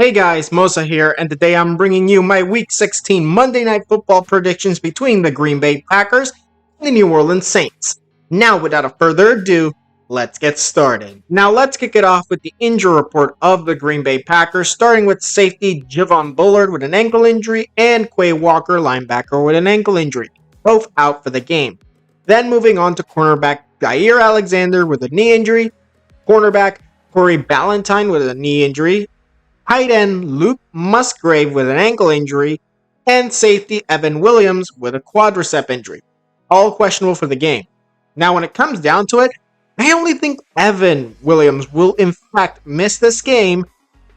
Hey guys, Mosa here, and today I'm bringing you my Week 16 Monday Night Football predictions between the Green Bay Packers and the New Orleans Saints. Now, without further ado, let's get started. Now, let's kick it off with the injury report of the Green Bay Packers, starting with safety Javon Bullard with an ankle injury and Quay Walker, linebacker, with an ankle injury, both out for the game. Then moving on to cornerback Jaire Alexander with a knee injury, cornerback Corey Ballantyne with a knee injury, tight end Luke Musgrave with an ankle injury, and safety Evan Williams with a quadricep injury. All questionable for the game. Now, when it comes down to it, I only think Evan Williams will in fact miss this game,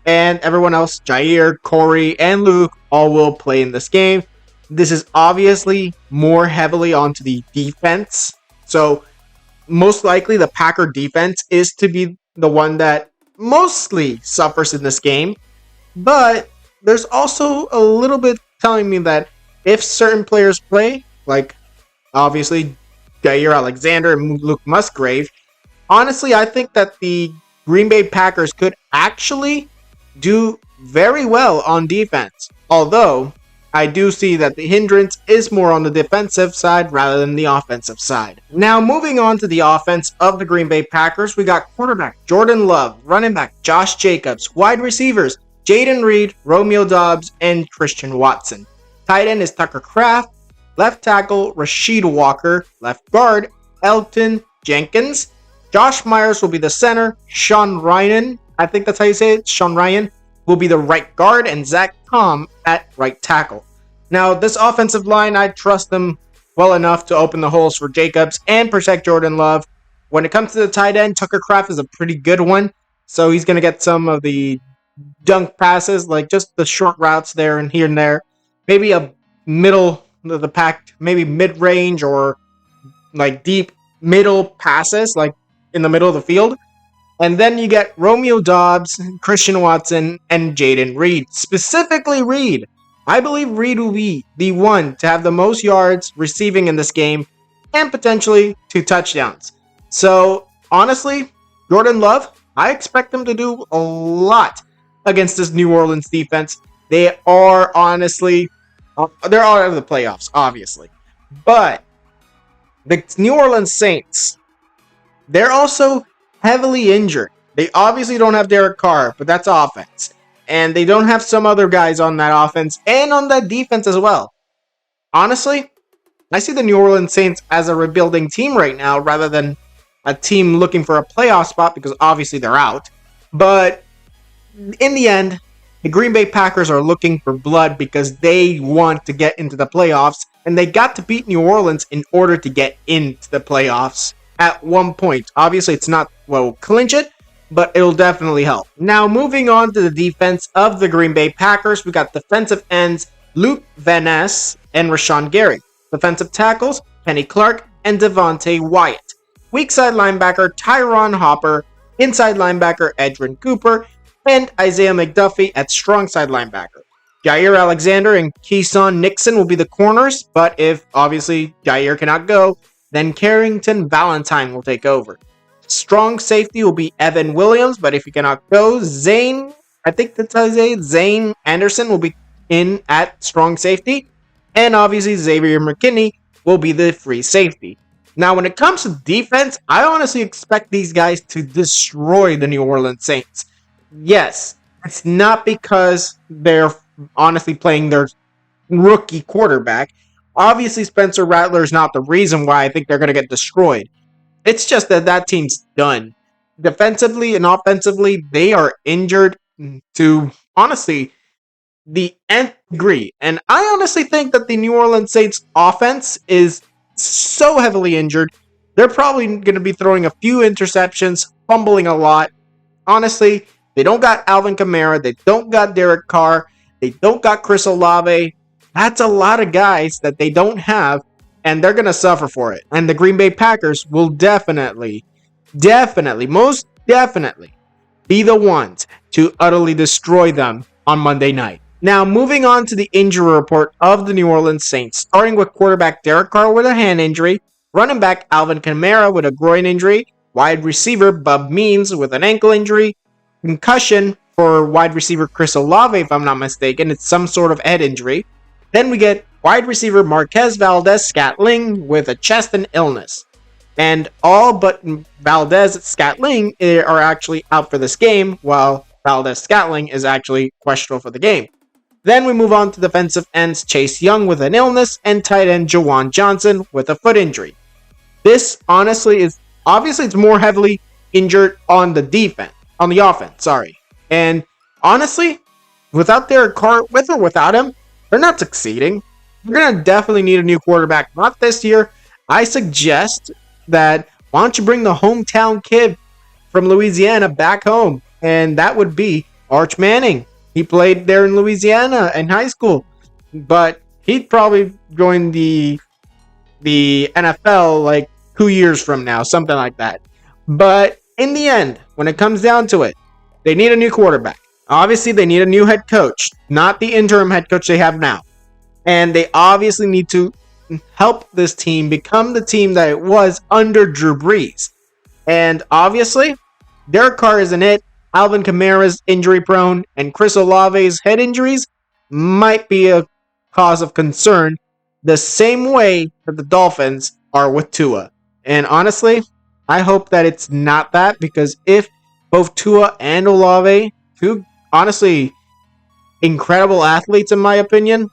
and everyone else, Jaire, Corey, and Luke, all will play in this game. This is obviously more heavily onto the defense, so most likely the Packer defense is to be the one that mostly suffers in this game, but there's also a little bit telling me that if certain players play, like obviously Jaire Alexander and Luke Musgrave, honestly, I think that the Green Bay Packers could actually do very well on defense. Although, I do see that the hindrance is more on the defensive side rather than the offensive side. Now, moving on to the offense of the Green Bay Packers, we got quarterback Jordan Love, running back Josh Jacobs, wide receivers Jaden Reed, Romeo Doubs, and Christian Watson. Tight end is Tucker Kraft, left tackle Rasheed Walker, left guard Elton Jenkins. Josh Myers will be the center, Sean Ryan, I think that's how you say it, Sean Ryan, will be the right guard, and Zach Tom at right tackle. Now, this offensive line, I trust them well enough to open the holes for Jacobs and protect Jordan Love. When it comes to the tight end, Tucker Kraft is a pretty good one, so he's going to get some of the dunk passes, like just the short routes there and here and there. Maybe a middle of the pack, maybe mid-range or like deep middle passes, like in the middle of the field. And then you get Romeo Doubs, Christian Watson, and Jaden Reed. Specifically Reed. I believe Reed will be the one to have the most yards receiving in this game and potentially 2 touchdowns. So, honestly, Jordan Love, I expect him to do a lot against this New Orleans defense. They are honestly, they're out of the playoffs, obviously. But the New Orleans Saints, they're also heavily injured. They obviously don't have Derek Carr, but that's offense. And they don't have some other guys on that offense and on that defense as well. Honestly, I see the New Orleans Saints as a rebuilding team right now rather than a team looking for a playoff spot because obviously they're out. But in the end, the Green Bay Packers are looking for blood because they want to get into the playoffs, and they got to beat New Orleans in order to get into the playoffs at one point. Obviously, it's not what will clinch it, but it'll definitely help. Now, moving on to the defense of the Green Bay Packers, we got defensive ends Luke Van Ness and Rashawn Gary. Defensive tackles Kenny Clark and Devontae Wyatt. Weak side linebacker Tyron Hopper. Inside linebacker Edrin Cooper. And Isaiah McDuffie at strong side linebacker. Jaire Alexander and Keyshawn Nixon will be the corners, but if obviously Jaire cannot go, then Carrington Valentine will take over. Strong safety will be Evan Williams, but if he cannot go, Zane Anderson will be in at strong safety. And obviously Xavier McKinney will be the free safety. Now, when it comes to defense, I honestly expect these guys to destroy the New Orleans Saints. Yes, it's not because they're honestly playing their rookie quarterback. Obviously, Spencer Rattler is not the reason why I think they're going to get destroyed. It's just that that team's done. Defensively and offensively, they are injured to, honestly, the nth degree. And I honestly think that the New Orleans Saints offense is so heavily injured, they're probably going to be throwing a few interceptions, fumbling a lot. Honestly, they don't got Alvin Kamara, they don't got Derek Carr, they don't got Chris Olave. That's a lot of guys that they don't have, and they're going to suffer for it. And the Green Bay Packers will definitely, most definitely be the ones to utterly destroy them on Monday night. Now, moving on to the injury report of the New Orleans Saints, starting with quarterback Derek Carr with a hand injury, running back Alvin Kamara with a groin injury, wide receiver Bub Means with an ankle injury, concussion for wide receiver Chris Olave, if I'm not mistaken. It's some sort of head injury. Then we get wide receiver Marquez Valdez-Scantling with a chest and illness. And all but Valdez-Scantling are actually out for this game, while Valdez-Scantling is actually questionable for the game. Then we move on to defensive ends Chase Young with an illness and tight end Jawan Johnson with a foot injury. This honestly is obviously it's more heavily injured on the offense, And honestly, without Derek Carr, with or without him, they're not succeeding. We're going to definitely need a new quarterback. Not this year. I suggest that why don't you bring the hometown kid from Louisiana back home? And that would be Arch Manning. He played there in Louisiana in high school. But he'd probably join the NFL like 2 years from now, something like that. But in the end, when it comes down to it, they need a new quarterback. Obviously, they need a new head coach, not the interim head coach they have now. And they obviously need to help this team become the team that it was under Drew Brees. And obviously, Derek Carr isn't it. Alvin Kamara's injury prone, and Chris Olave's head injuries might be a cause of concern the same way that the Dolphins are with Tua. And honestly, I hope that it's not that, because if both Tua and Olave, two honestly incredible athletes in my opinion,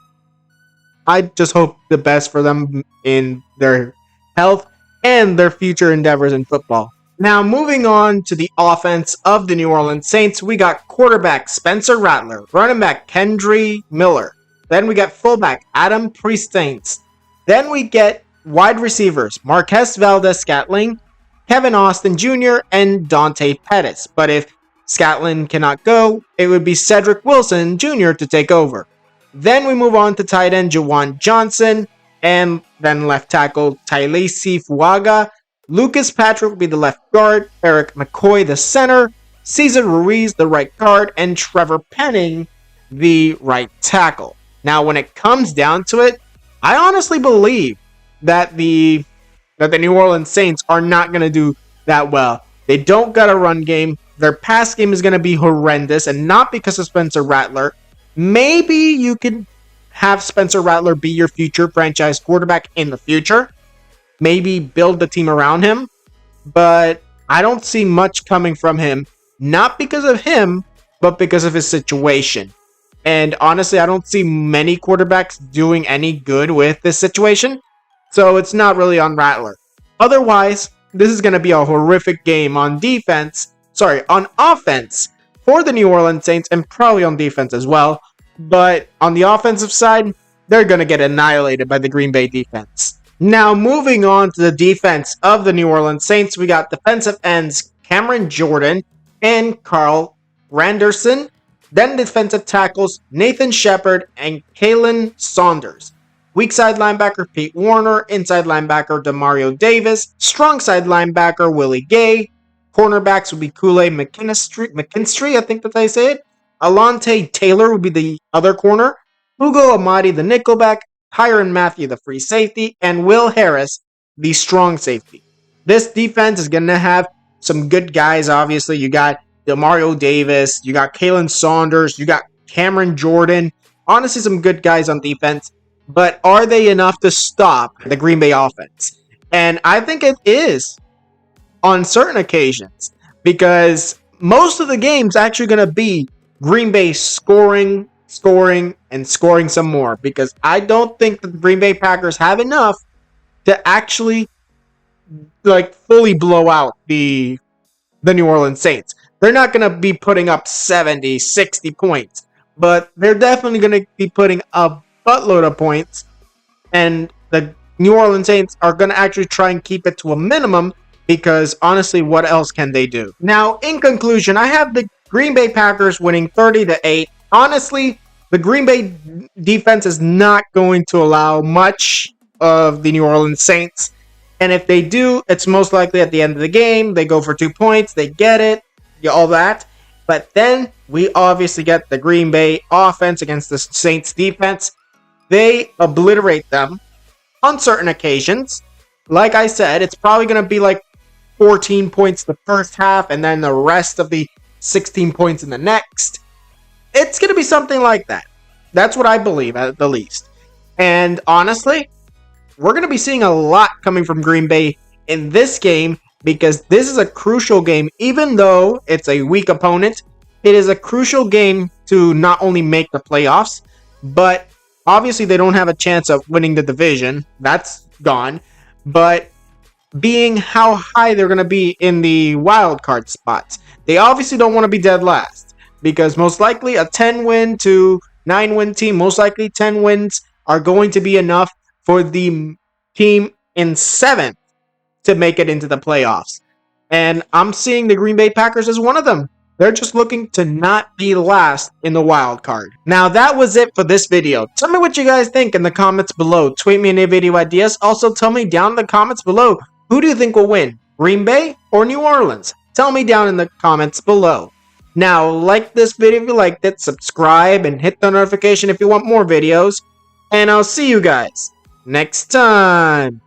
I just hope the best for them in their health and their future endeavors in football. Now, moving on to the offense of the New Orleans Saints, we got quarterback Spencer Rattler, running back Kendre Miller. Then we got fullback Adam Priest-Saints. Then we get wide receivers Marquez Valdez-Scantling, Kevin Austin Jr., and Dante Pettis. But if Scantling cannot go, it would be Cedric Wilson Jr. to take over. Then we move on to tight end Jawan Johnson, and then left tackle Tailasi Fuaga. Lucas Patrick will be the left guard, Eric McCoy the center, Cesar Ruiz the right guard, and Trevor Penning the right tackle. Now, when it comes down to it, I honestly believe that the New Orleans Saints are not going to do that well. They don't got a run game. Their pass game is going to be horrendous, and not because of Spencer Rattler. Maybe you can have Spencer Rattler be your future franchise quarterback in the future. Maybe build the team around him. But I don't see much coming from him. Not because of him, but because of his situation. And honestly, I don't see many quarterbacks doing any good with this situation. So it's not really on Rattler. Otherwise, this is going to be a horrific game on offense for the New Orleans Saints, and probably on defense as well. But on the offensive side, they're going to get annihilated by the Green Bay defense. Now, moving on to the defense of the New Orleans Saints, we got defensive ends Cameron Jordan and Carl Randerson. Then defensive tackles Nathan Shepard and Kalen Saunders. Weak side linebacker Pete Warner. Inside linebacker Demario Davis. Strong side linebacker Willie Gay. Cornerbacks would be Kool-Aid McKinstry, I think that they say it. Alontae Taylor would be the other corner. Ugo Amadi, the nickelback. Tyrann Mathieu, the free safety. And Will Harris, the strong safety. This defense is going to have some good guys, obviously. You got Demario Davis. You got Kalen Saunders. You got Cameron Jordan. Honestly, some good guys on defense. But are they enough to stop the Green Bay offense? And I think it is on certain occasions, because most of the game's actually going to be Green Bay scoring, and scoring some more, because I don't think that the Green Bay Packers have enough to actually fully blow out the New Orleans Saints. They're not going to be putting up 70, 60 points, but they're definitely going to be putting a buttload of points, and the New Orleans Saints are going to actually try and keep it to a minimum, because honestly, what else can they do? Now, in conclusion, I have the Green Bay Packers winning 30-8. Honestly, the Green Bay defense is not going to allow much of the New Orleans Saints. And if they do, it's most likely at the end of the game. They go for 2 points. They get it. All that. But then we obviously get the Green Bay offense against the Saints defense. They obliterate them on certain occasions. Like I said, it's probably going to be 14 points the first half, and then the rest of the 16 points in the next. It's going to be something like that. That's what I believe at the least. And honestly, we're going to be seeing a lot coming from Green Bay in this game because this is a crucial game. Even though it's a weak opponent, it is a crucial game to not only make the playoffs, but obviously they don't have a chance of winning the division. That's gone. But being how high they're going to be in the wild card spots, they obviously don't want to be dead last because most likely a 10-win to 9-win team, most likely 10 wins are going to be enough for the team in 7th to make it into the playoffs. And I'm seeing the Green Bay Packers as one of them. They're just looking to not be last in the wild card. Now, that was it for this video. Tell me what you guys think in the comments below. Tweet me any video ideas. Also, tell me down in the comments below, who do you think will win, Green Bay or New Orleans? Tell me down in the comments below. Now, like this video if you liked it, subscribe, and hit the notification if you want more videos. And I'll see you guys next time.